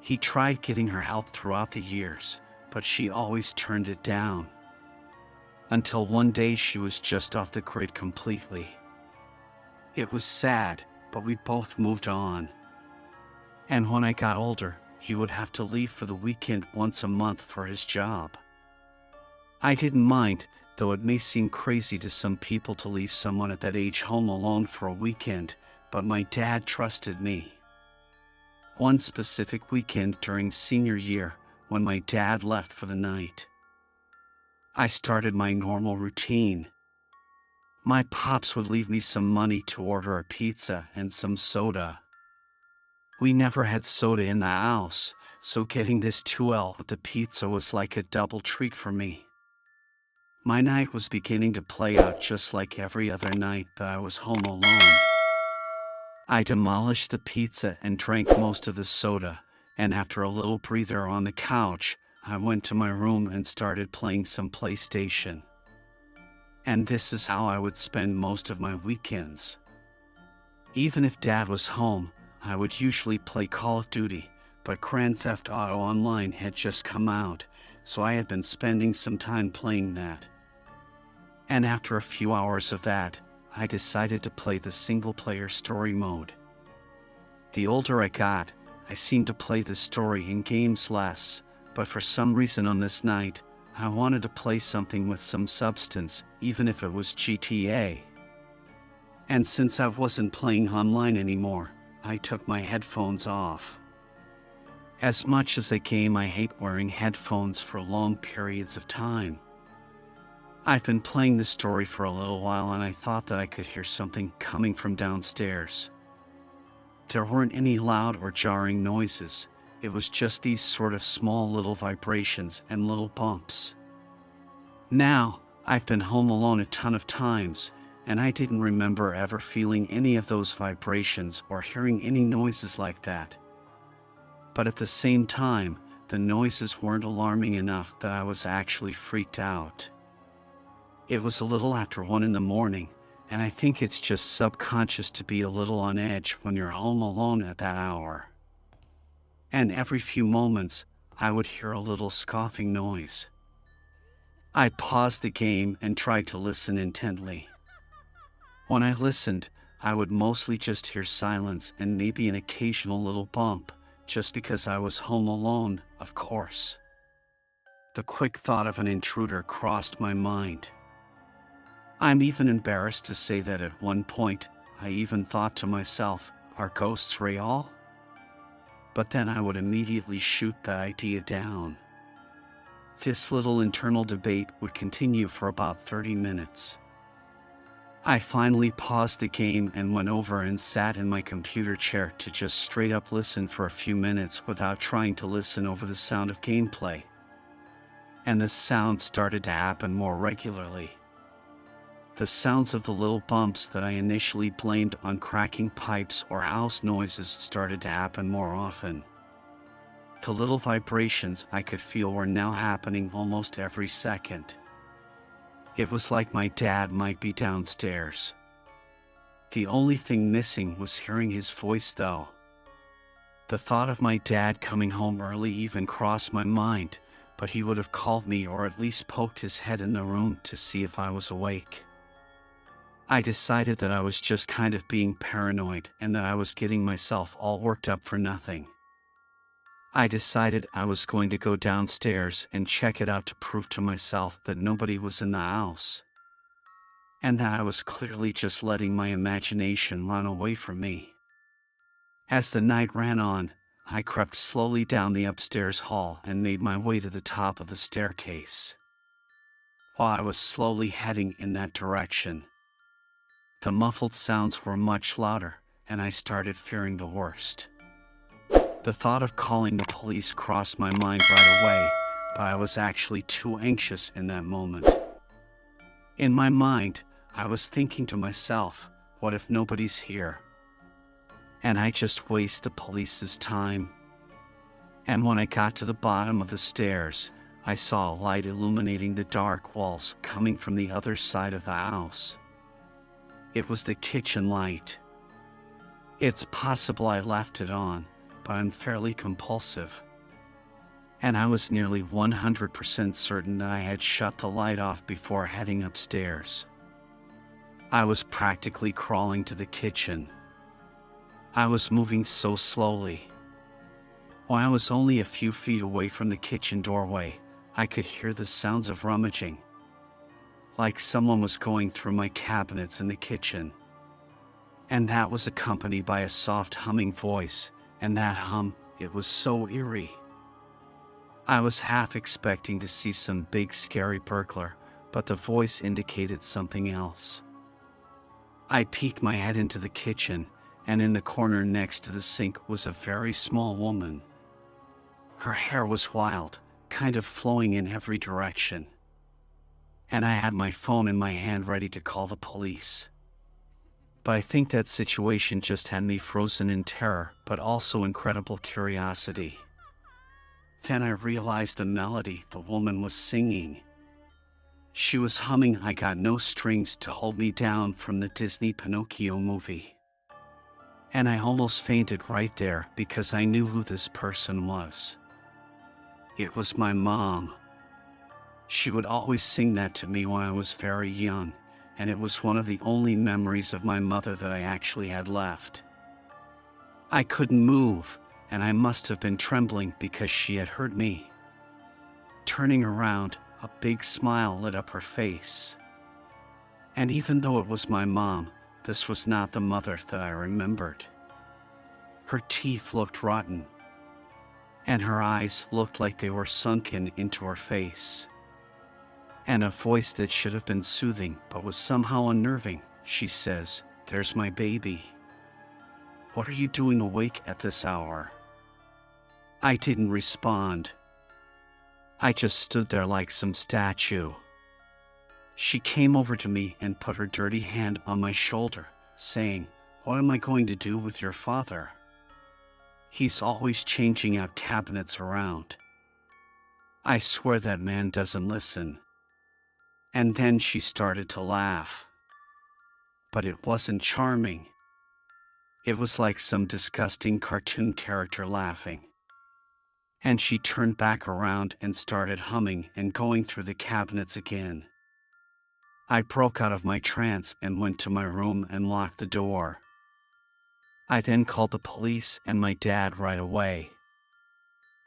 He tried getting her help throughout the years, but she always turned it down. until one day she was just off the grid completely. It was sad, but we both moved on. And when I got older, he would have to leave for the weekend once a month for his job. I didn't mind, though it may seem crazy to some people to leave someone at that age home alone for a weekend, but my dad trusted me. One specific weekend during senior year, when my dad left for the night, I started my normal routine. My pops would leave me some money to order a pizza and some soda. We never had soda in the house, so getting this 2L with the pizza was like a double treat for me. My night was beginning to play out just like every other night that I was home alone. I demolished the pizza and drank most of the soda, and after a little breather on the couch, I went to my room and started playing some PlayStation. And this is how I would spend most of my weekends. Even if Dad was home, I would usually play Call of Duty, but Grand Theft Auto Online had just come out, so I had been spending some time playing that. And after a few hours of that, I decided to play the single-player story mode. The older I got, I seemed to play the story in games less, but for some reason on this night, I wanted to play something with some substance, even if it was GTA. And since I wasn't playing online anymore, I took my headphones off. As much as I game, I hate wearing headphones for long periods of time. I've been playing the story for a little while and I thought that I could hear something coming from downstairs. There weren't any loud or jarring noises. It was just these sort of small little vibrations and little bumps. Now, I've been home alone a ton of times, and I didn't remember ever feeling any of those vibrations or hearing any noises like that. But at the same time, the noises weren't alarming enough that I was actually freaked out. It was a little after 1 a.m, and I think it's just subconscious to be a little on edge when you're home alone at that hour. And every few moments, I would hear a little scoffing noise. I paused the game and tried to listen intently. When I listened, I would mostly just hear silence and maybe an occasional little bump, just because I was home alone, of course. The quick thought of an intruder crossed my mind. I'm even embarrassed to say that at one point, I even thought to myself, are ghosts real? But then I would immediately shoot the idea down. This little internal debate would continue for about 30 minutes. I finally paused the game and went over and sat in my computer chair to just straight up listen for a few minutes without trying to listen over the sound of gameplay. And the sound started to happen more regularly. The sounds of the little bumps that I initially blamed on cracking pipes or house noises started to happen more often. The little vibrations I could feel were now happening almost every second. It was like my dad might be downstairs. The only thing missing was hearing his voice though. The thought of my dad coming home early even crossed my mind, but he would have called me or at least poked his head in the room to see if I was awake. I decided that I was just kind of being paranoid and that I was getting myself all worked up for nothing. I decided I was going to go downstairs and check it out to prove to myself that nobody was in the house, and that I was clearly just letting my imagination run away from me. As the night ran on, I crept slowly down the upstairs hall and made my way to the top of the staircase. While I was slowly heading in that direction, the muffled sounds were much louder, and I started fearing the worst. The thought of calling the police crossed my mind right away, but I was actually too anxious in that moment. In my mind, I was thinking to myself, what if nobody's here? And I just waste the police's time. And when I got to the bottom of the stairs, I saw a light illuminating the dark walls coming from the other side of the house. It was the kitchen light. It's possible I left it on, but I'm fairly compulsive. and I was nearly 100% certain that I had shut the light off before heading upstairs. I was practically crawling to the kitchen. I was moving so slowly. When I was only a few feet away from the kitchen doorway, I could hear the sounds of rummaging, like someone was going through my cabinets in the kitchen. And that was accompanied by a soft humming voice, and that hum, it was so eerie. I was half expecting to see some big scary burglar, but the voice indicated something else. I peeked my head into the kitchen, and in the corner next to the sink was a very small woman. Her hair was wild, kind of flowing in every direction. And I had my phone in my hand ready to call the police. But I think that situation just had me frozen in terror, but also incredible curiosity. Then I realized the melody the woman was singing. She was humming "I Got No Strings to Hold Me Down" from the Disney Pinocchio movie. And I almost fainted right there because I knew who this person was. It was my mom. She would always sing that to me when I was very young, and it was one of the only memories of my mother that I actually had left. I couldn't move, and I must have been trembling because she had heard me. Turning around, a big smile lit up her face. And even though it was my mom, this was not the mother that I remembered. Her teeth looked rotten, and her eyes looked like they were sunken into her face. And a voice that should have been soothing but was somehow unnerving, she says, "There's my baby. What are you doing awake at this hour?" I didn't respond. I just stood there like some statue. She came over to me and put her dirty hand on my shoulder, saying, "What am I going to do with your father? He's always changing out cabinets around. I swear that man doesn't listen." And then she started to laugh. But it wasn't charming. It was like some disgusting cartoon character laughing. And she turned back around and started humming and going through the cabinets again. I broke out of my trance and went to my room and locked the door. I then called the police and my dad right away.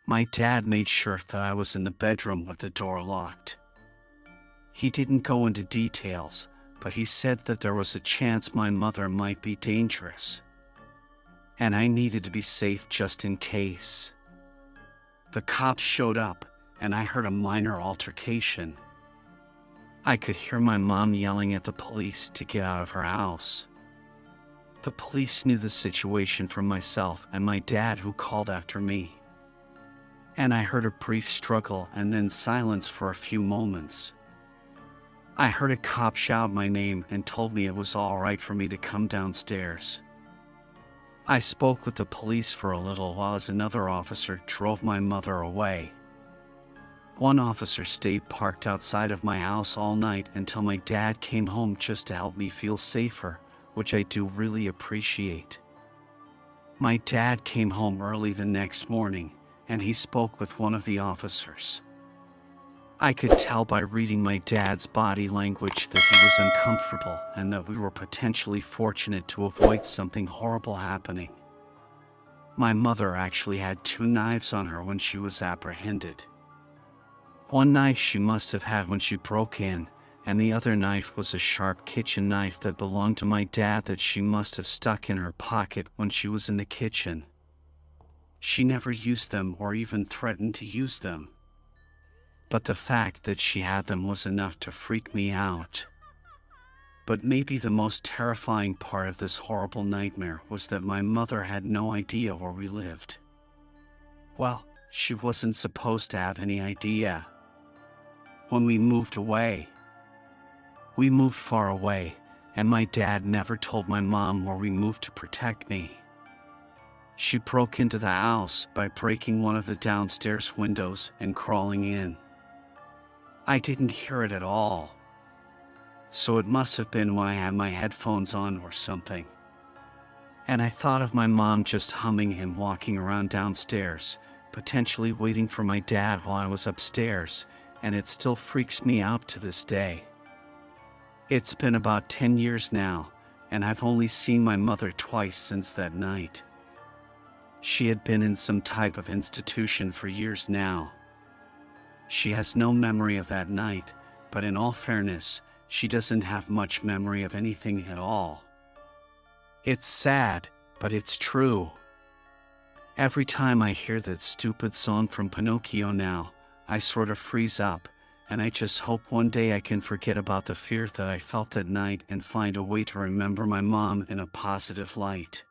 My dad made sure that I was in the bedroom with the door locked. He didn't go into details, but he said that there was a chance my mother might be dangerous, and I needed to be safe just in case. The cops showed up, and I heard a minor altercation. I could hear my mom yelling at the police to get out of her house. The police knew the situation from myself and my dad, who called after me. And I heard a brief struggle and then silence for a few moments. I heard a cop shout my name and told me it was all right for me to come downstairs. I spoke with the police for a little while as another officer drove my mother away. One officer stayed parked outside of my house all night until my dad came home just to help me feel safer, which I do really appreciate. My dad came home early the next morning, and he spoke with one of the officers. I could tell by reading my dad's body language that he was uncomfortable and that we were potentially fortunate to avoid something horrible happening. My mother actually had 2 knives on her when she was apprehended. One knife she must have had when she broke in, and the other knife was a sharp kitchen knife that belonged to my dad that she must have stuck in her pocket when she was in the kitchen. She never used them or even threatened to use them. But the fact that she had them was enough to freak me out. But maybe the most terrifying part of this horrible nightmare was that my mother had no idea where we lived. Well, she wasn't supposed to have any idea. When we moved away, we moved far away, and my dad never told my mom where we moved to protect me. She broke into the house by breaking one of the downstairs windows and crawling in. I didn't hear it at all, so it must have been when I had my headphones on or something. And I thought of my mom just humming and walking around downstairs, potentially waiting for my dad while I was upstairs, and it still freaks me out to this day. It's been about 10 years now, and I've only seen my mother twice since that night. She had been in some type of institution for years now. She has no memory of that night, but in all fairness, she doesn't have much memory of anything at all. It's sad, but it's true. Every time I hear that stupid song from Pinocchio now, I sort of freeze up, and I just hope one day I can forget about the fear that I felt that night and find a way to remember my mom in a positive light.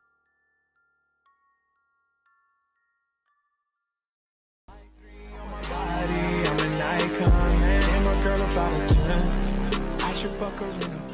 I'm an icon, man. I'm a girl about a 10. I should fuck her in a